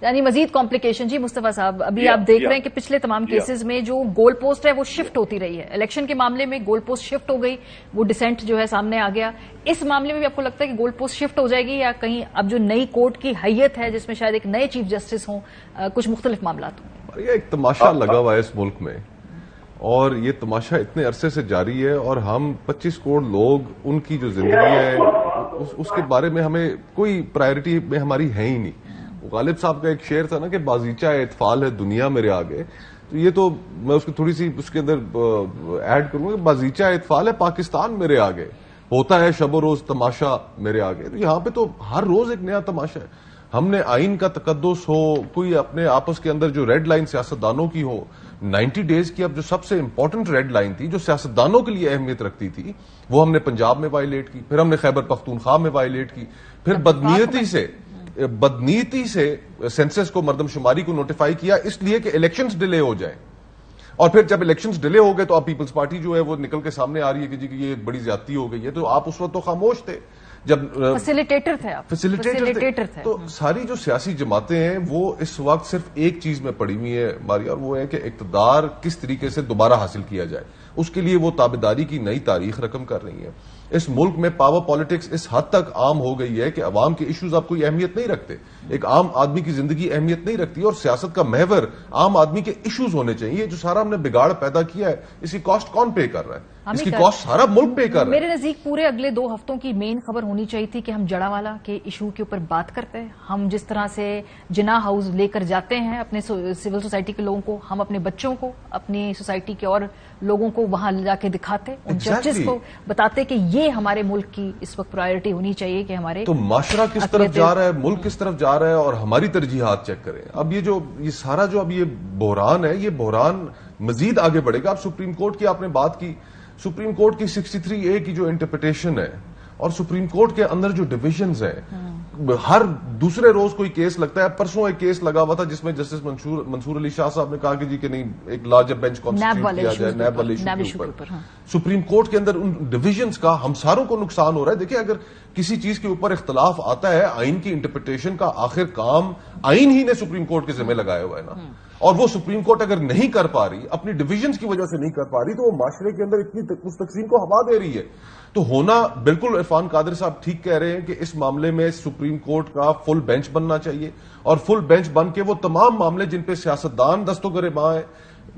یعنی مزید کمپلیکیشن. جی مصطفیٰ صاحب، ابھی آپ دیکھ رہے ہیں کہ پچھلے تمام کیسز میں جو گول پوسٹ ہے وہ شفٹ ہوتی رہی ہے. الیکشن کے معاملے میں گول پوسٹ شفٹ ہو گئی، وہ ڈسینٹ جو ہے سامنے آ گیا. اس معاملے میں بھی آپ کو لگتا ہے کہ گول پوسٹ شفٹ ہو جائے گی، یا کہیں اب جو نئی کورٹ کی حیت ہے جس میں شاید ایک نئے چیف جسٹس ہوں، کچھ مختلف معاملات ہوں؟ یہ ایک تماشا لگا ہوا ہے اس ملک میں، اور یہ تماشا اتنے عرصے سے جاری ہے، اور ہم 25 کروڑ لوگ، ان کی جو زندگی ہے اس کے بارے میں ہمیں کوئی پرائرٹی میں ہماری ہے ہی نہیں. غالب صاحب کا ایک شعر تھا نا کہ بازیچہ اطفال ہے دنیا میرے آگے، تو یہ تو میں اس کی تھوڑی سی اس کے اندر ایڈ کروں گا کہ بازیچہ اطفال ہے پاکستان میرے آگے، ہوتا ہے شب و روز تماشا میرے آگے. تو یہاں پہ تو ہر روز ایک نیا تماشا ہے. ہم نے آئین کا تقدس ہو، کوئی اپنے آپس کے اندر جو ریڈ لائن سیاستدانوں کی ہو، 90 ڈیز کی اب جو سب سے امپورٹنٹ ریڈ لائن تھی جو سیاستدانوں کے لیے اہمیت رکھتی تھی، وہ ہم نے پنجاب میں وائلیٹ کی، پھر ہم نے خیبر پختونخوا میں وائلیٹ کی، پھر بدنیتی سے سینسس کو، مردم شماری کو نوٹیفائی کیا اس لیے کہ الیکشنز ڈیلے ہو جائیں. اور پھر جب الیکشنز ڈیلے ہو گئے تو اب پیپلز پارٹی جو ہے وہ نکل کے سامنے آ رہی ہے کہ جی کہ یہ بڑی زیادتی ہو گئی ہے. تو آپ اس وقت تو خاموش تھے جب فیسیلیٹیٹر تھے آپ. فیسیلیٹیٹر تھے. تو ساری جو سیاسی جماعتیں ہیں وہ اس وقت صرف ایک چیز میں پڑی ہوئی ہے ماریا، اور وہ ہے کہ اقتدار کس طریقے سے دوبارہ حاصل کیا جائے. اس کے لیے وہ تابعداری کی نئی تاریخ رقم کر رہی ہیں. اس ملک میں پاور پالیٹکس اس حد تک عام ہو گئی ہے کہ عوام کے ایشوز اب کوئی اہمیت نہیں رکھتے، ایک عام آدمی کی زندگی اہمیت نہیں رکھتی، اور سیاست کا محور عام آدمی کے ایشوز ہونے چاہیے. جو سارا ہم نے بگاڑ پیدا کیا ہے، اس کی کاسٹ کون پے کر رہا ہے؟ اس کی کاسٹ سارا ملک پے کر رہا ہے. میرے نزدیک پورے اگلے 2 ہفتوں کی مین خبر ہونی چاہیے تھی کہ ہم جڑاوالا کے ایشو کے اوپر بات کرتے ہیں. ہم جس طرح سے جناح ہاؤس لے کر جاتے ہیں اپنے سول سوسائٹی کے لوگوں کو، ہم اپنے بچوں کو، اپنی سوسائٹی کے اور لوگوں کو وہاں لے جا کے دکھاتے، ان ججز کو بتاتے کہ یہ ہمارے ملک کی اس وقت پرائرٹی ہونی چاہیے کہ ہمارے. تو معاشرہ کس طرف جا رہا ہے، ملک کس طرف جا رہا ہے، اور ہماری ترجیحات چیک کریں. اب یہ سارا جو اب یہ بحران ہے، یہ بحران مزید آگے بڑھے گا. اب سپریم کورٹ کی آپ نے بات کی، سپریم کورٹ کی 63A کی جو انٹرپریٹیشن ہے، اور سپریم کورٹ کے اندر جو ڈویژنز ہیں، ہر دوسرے روز کوئی کیس لگتا ہے. پرسوں ایک کیس لگا ہوا تھا جس میں جسٹس منصور علی شاہ صاحب نے کہا کہ جی کہ نہیں، ایک لارجر بینچ کانسٹیٹیوٹ کیا جائے نیب والے ایشو کے اوپر. سپریم کورٹ کے اندر ان ڈویژنز کا ہم ساروں کو نقصان ہو رہا ہے. دیکھیں، اگر کسی چیز کے اوپر اختلاف آتا ہے، آئین کی انٹرپریٹیشن کا آخر کام آئین ہی نے سپریم کورٹ کے ذمہ لگایا ہوا ہے نا. اور وہ سپریم کورٹ اگر نہیں کر پا رہی، اپنی ڈویژنز کی وجہ سے نہیں کر پا رہی، تو وہ معاشرے کے اندر اتنی اس تقسیم کو ہوا دے رہی ہے. تو ہونا بالکل عرفان قادر صاحب ٹھیک کہہ رہے ہیں کہ اس معاملے میں سپریم کورٹ کا فل بینچ بننا چاہیے، اور فل بینچ بن کے وہ تمام معاملے جن پہ سیاستدان دست و گریباں ہیں،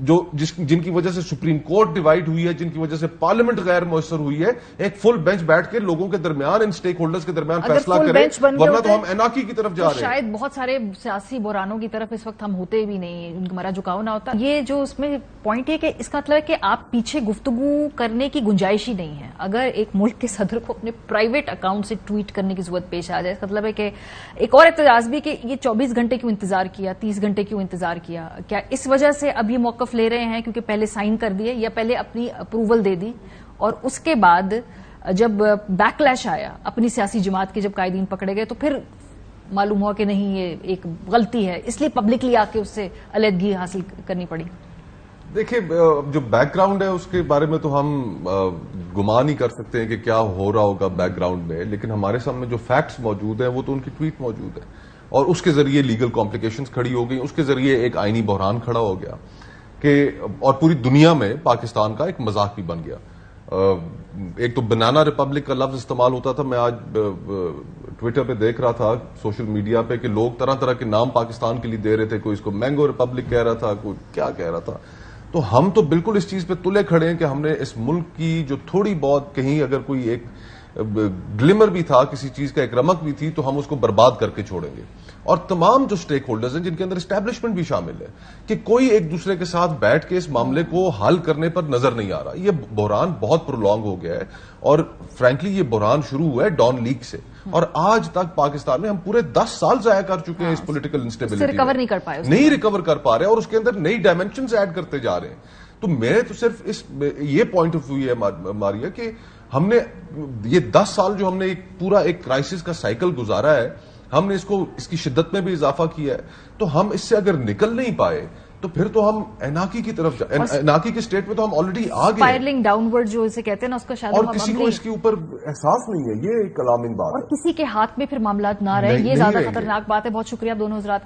جن کی وجہ سے سپریم کورٹ ڈیوائیڈ ہوئی ہے، جن کی وجہ سے پارلیمنٹ غیر مؤثر ہوئی ہے، ایک فل بینچ بیٹھ کے لوگوں کے درمیان، ان سٹیک ہولڈرز کے درمیان فیصلہ کرے، ورنہ تو ہم انارکی کی طرف جا رہے ہیں. شاید بہت سارے سیاسی بحرانوں کی طرف اس وقت ہم ہوتے بھی نہیں، ہمارا جھکاؤ نہ ہوتا. یہ جو اس میں پوائنٹ ہے کہ اس کا مطلب ہے کہ آپ پیچھے گفتگو کرنے کی گنجائش ہی نہیں ہے. اگر ایک ملک کے صدر کو اپنے پرائیویٹ اکاؤنٹ سے ٹویٹ کرنے کی ضرورت پیش آ جائے، اس کا مطلب ہے کہ ایک اور اعتراض بھی کہ یہ 24 گھنٹے کیوں انتظار کیا، 30 گھنٹے کیوں انتظار کیا؟ کیا اس وجہ سے اب یہ موقف لے رہے ہیں کیونکہ پہلے سائن کر دیے، یا پہلے اپنی اپروول دے دی اور اس کے بعد جب بیک لیش آیا اپنی سیاسی جماعت کے، جب قائدین پکڑے گئے، تو پھر معلوم ہوا کہ نہیں یہ ایک غلطی ہے، اس لیے پبلکلی آ کے اس سے علیحدگی حاصل کرنی پڑی؟ دیکھیں، جو بیک گراؤنڈ ہے اس کے بارے میں تو ہم گمان ہی کر سکتے ہیں کہ کیا ہو رہا ہوگا بیک گراؤنڈ میں، لیکن ہمارے سامنے جو فیکٹس موجود ہیں وہ تو ان کی ٹویٹ موجود ہے، اور اس کے ذریعے لیگل کمپلیکیشنز کھڑی ہو گئی، اس کے ذریعے ایک آئینی بحران کھڑا ہو گیا اور پوری دنیا میں پاکستان کا ایک مذاق بھی بن گیا. ایک تو بنانا ریپبلک کا لفظ استعمال ہوتا تھا. میں آج ٹویٹر پہ دیکھ رہا تھا، سوشل میڈیا پہ، کہ لوگ طرح طرح کے نام پاکستان کے لیے دے رہے تھے. کوئی اس کو مینگو ریپبلک کہہ رہا تھا، کوئی کیا کہہ رہا تھا. تو ہم تو بالکل اس چیز پہ تلے کھڑے ہیں کہ ہم نے اس ملک کی جو تھوڑی بہت کہیں اگر کوئی ایک گلمر بھی تھا، کسی چیز کا ایک رمق بھی تھی، تو ہم اس کو برباد کر کے چھوڑیں گے. اور تمام جو سٹیک ہولڈرز ہیں، جن کے اندر اسٹیبلشمنٹ بھی شامل ہے، کہ کوئی ایک دوسرے کے ساتھ بیٹھ کے اس معاملے کو حل کرنے پر نظر نہیں آ رہا. یہ بحران بہت پرولونگ ہو گیا ہے، اور فرینکلی یہ بحران شروع ہوا ہے ڈان لیگ سے، اور آج تک پاکستان میں ہم پورے 10 سال ضائع کر چکے ہیں اس پولیٹیکل انسٹیبلٹی، ریکور نہیں کر پائے، نہیں ریکور کر پا رہے، اور اس کے اندر نئی ڈائمینشنز ایڈ کرتے جا رہے ہیں. تو میرے تو صرف یہ پوائنٹ آف ویو ہے ماریا کہ ہم نے یہ 10 سال جو ہم نے پورا ایک کرائسس کا سائیکل گزارا ہے، ہم نے اس کی شدت میں بھی اضافہ کیا ہے. تو ہم اس سے اگر نکل نہیں پائے تو پھر تو ہم انارکی کی طرف انارکی کے سٹیٹ میں تو ہم آلریڈی آ گئے، اسپائرلنگ ڈاؤن ورڈ جو اسے کہتے ہیں نا، اس کا شاید اور کسی کو اس کے اوپر احساس نہیں ہے. یہ ایک الارمنگ بات ہے، اور کسی کے ہاتھ میں پھر معاملات نہ رہے، یہ زیادہ خطرناک بات ہے. بہت شکریہ دونوں حضرات.